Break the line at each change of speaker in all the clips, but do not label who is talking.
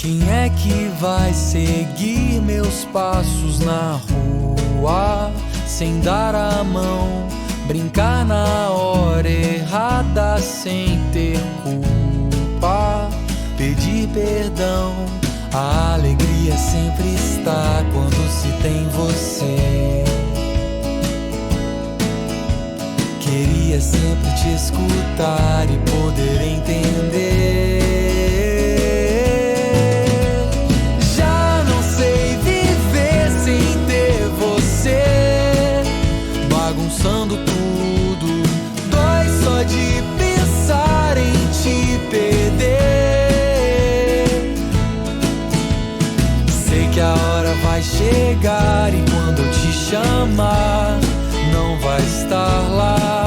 Quem é que vai seguir meus passos na rua sem dar a mão? Brincar na hora errada sem ter culpa, pedir perdão. A alegria sempre está quando se tem você. Queria sempre te escutar e poder entender. Já não sei viver sem ter você, bagunçando tudo. Dói só de pensar em te perder. Sei que a hora vai chegar e quando eu te chamar, não vai estar lá,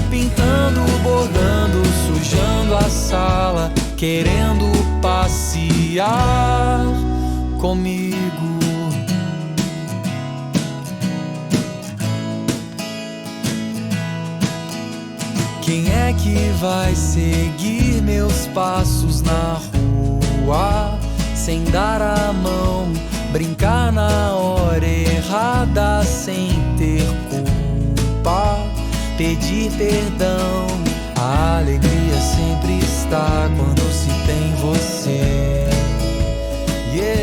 pintando, bordando, sujando a sala, querendo passear comigo. Quem é que vai seguir meus passos na rua sem dar a mão? Brincar na hora errada sem ter culpa, pedir perdão. A alegria sempre está quando se tem você. Yeah.